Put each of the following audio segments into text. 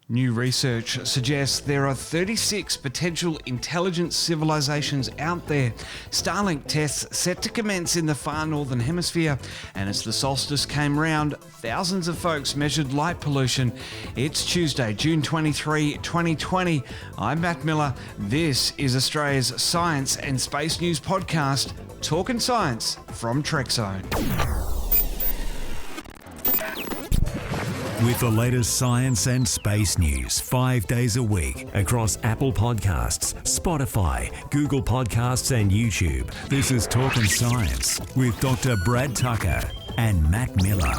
New research suggests there are 36 potential intelligent civilizations out there. Starlink tests set to commence in the far northern hemisphere, and as the solstice came round, thousands of folks measured light pollution. It's Tuesday, June 23, 2020. I'm Matt Miller. This is Australia's science and space news podcast, Talkin Science from Trekzone. With the latest science and space news 5 days a week across Apple Podcasts, Spotify, Google Podcasts and YouTube. This is Talkin Science with Dr. Brad Tucker and Matt Miller.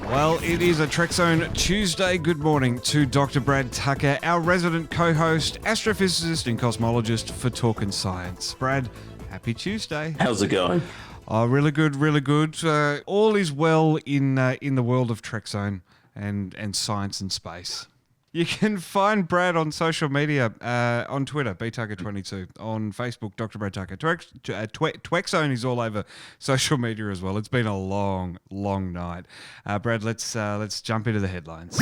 Well, it is a Trekzone Tuesday. Good morning to Dr. Brad Tucker, our resident co-host, astrophysicist and cosmologist for Talkin Science. Brad, happy Tuesday. How's it going? Oh, really good, really good. All is well in the world of Trekzone and science and space. You can find Brad on social media, on Twitter, btucker22, on Facebook, Dr. Brad Tucker. Trekzone is all over social media as well. It's been a long, long night. Brad, let's jump into the headlines.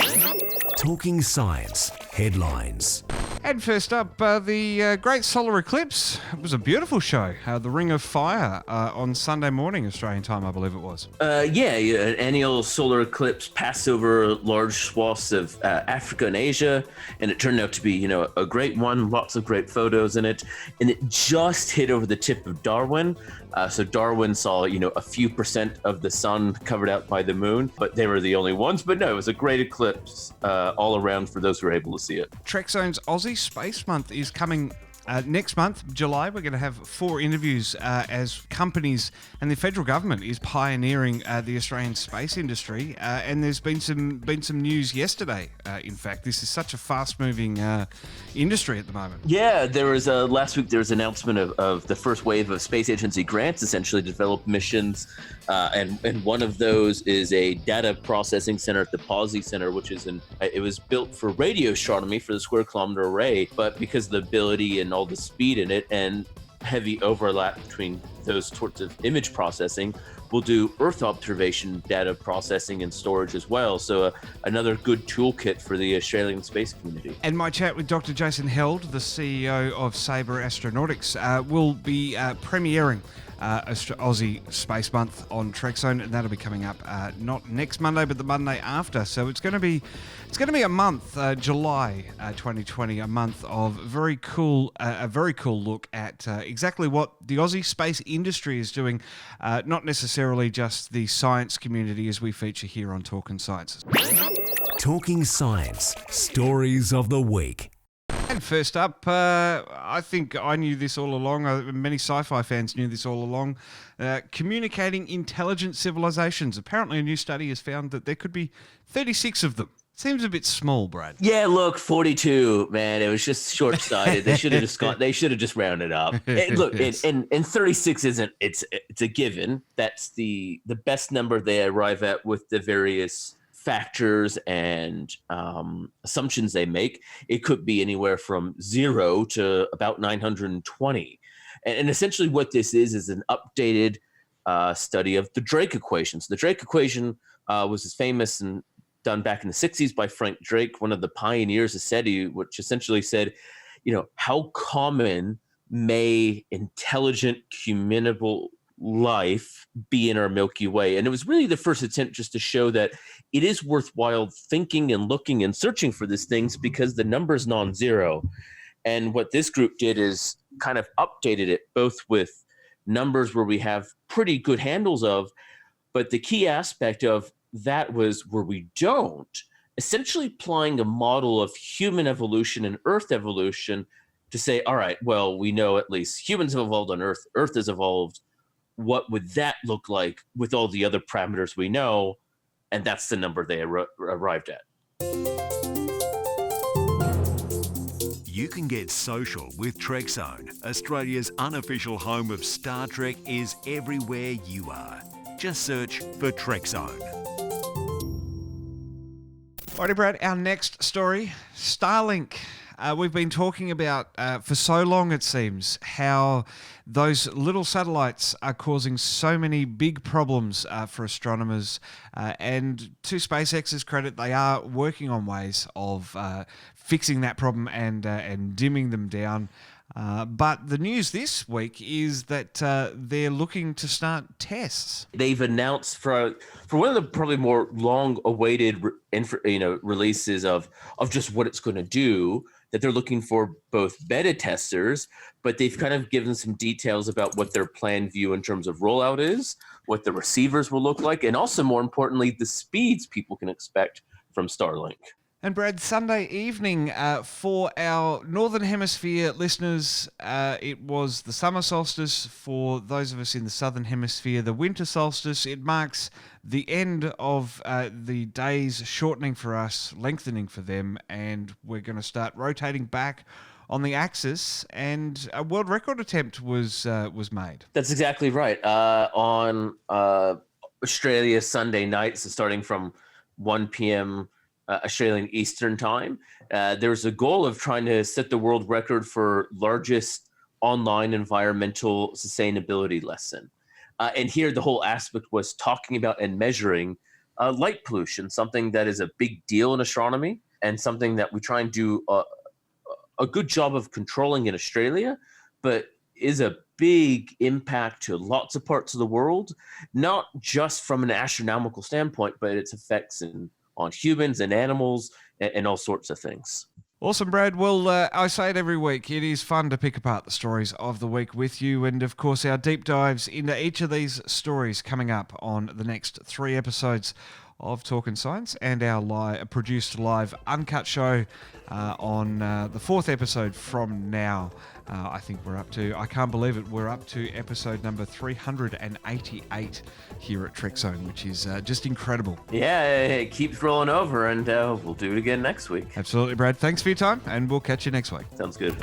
Talking Science Headlines. And first up, the Great Solar Eclipse. It was a beautiful show. The Ring of Fire on Sunday morning, Australian time, I believe it was. An annual solar eclipse passed over large swaths of Africa and Asia, and it turned out to be, a great one. Lots of great photos in it, and it just hit over the tip of Darwin. So Darwin saw, a few percent of the sun covered out by the moon, but they were the only ones. But no, it was a great eclipse all around for those who were able to see it. Trekzone's Aussie Space Month is coming next month, July. We're going to have 4 interviews as companies and the federal government is pioneering the Australian space industry. And there's been some news yesterday. In fact, this is such a fast-moving industry at the moment. Yeah, there was last week. There was an announcement of the first wave of space agency grants, essentially to develop missions, and one of those is a data processing center at the Aussie Center, which is it was built for radio astronomy for the square kilometer array, but because of the ability and all the speed in it and heavy overlap between those sorts of image processing, we'll do Earth observation data processing and storage as well. So another good toolkit for the Australian space community. And my chat with Dr. Jason Held, the CEO of Sabre Astronautics, will be premiering Aussie Space Month on Trekzone, and that'll be coming up not next Monday, but the Monday after. So it's going to be a month, July 2020, a month of a very cool look at exactly what the Aussie space industry is doing, not necessarily just the science community as we feature here on Talkin Science. Talking Science Stories of the Week. And first up, I think I knew this all along. Many sci-fi fans knew this all along. Communicating intelligent civilizations. Apparently, a new study has found that there could be 36 of them. Seems a bit small, Brad. Yeah, look, 42, man. It was just short-sighted. They should have just gone. They should have just rounded up. Look, yes. and 36 isn't. It's a given. That's the best number they arrive at with the various factors and assumptions they make. It could be anywhere from 0 to about 920. And essentially what this is an updated study of the Drake equation. So the Drake equation was as famous and done back in the 60s by Frank Drake, one of the pioneers of Seti, which essentially said, how common may intelligent, communicable life be in our Milky Way? And it was really the first attempt just to show that it is worthwhile thinking and looking and searching for these things because the number is non-zero. And what this group did is kind of updated it both with numbers where we have pretty good handles of, but the key aspect of that was where we don't, essentially applying a model of human evolution and Earth evolution to say, all right, well, we know at least humans have evolved on Earth, Earth has evolved. What would that look like with all the other parameters we know? And that's the number they arrived at. You can get social with Trekzone. Australia's unofficial home of Star Trek is everywhere you are. Just search for Trekzone. Alrighty, Brad, our next story, Starlink. We've been talking about for so long, it seems, how those little satellites are causing so many big problems for astronomers. And to SpaceX's credit, they are working on ways of fixing that problem and dimming them down. But the news this week is that they're looking to start tests. They've announced for one of the probably more long-awaited releases of just what it's going to do, that they're looking for both beta testers, but they've kind of given some details about what their planned view in terms of rollout is, what the receivers will look like, and also, more importantly, the speeds people can expect from Starlink. And Brad, Sunday evening for our Northern Hemisphere listeners, it was the summer solstice. For those of us in the Southern Hemisphere, the winter solstice. It marks the end of the days shortening for us, lengthening for them, and we're going to start rotating back on the axis, and a world record attempt was made. That's exactly right. On Australia Sunday nights, starting from 1 p.m., Australian Eastern Time, there's a goal of trying to set the world record for largest online environmental sustainability lesson. And here the whole aspect was talking about and measuring light pollution, something that is a big deal in astronomy and something that we try and do a good job of controlling in Australia, but is a big impact to lots of parts of the world, not just from an astronomical standpoint, but its effects on humans and animals and all sorts of things. Awesome, Brad. Well, I say it every week. It is fun to pick apart the stories of the week with you. And, of course, our deep dives into each of these stories coming up on the next 3 episodes of Talkin' Science and our produced live uncut show on the 4th episode from now. I think I can't believe it, we're up to episode number 388 here at Trekzone, which is just incredible. Yeah, it keeps rolling over, and we'll do it again next week. Absolutely, Brad. Thanks for your time, and we'll catch you next week. Sounds good.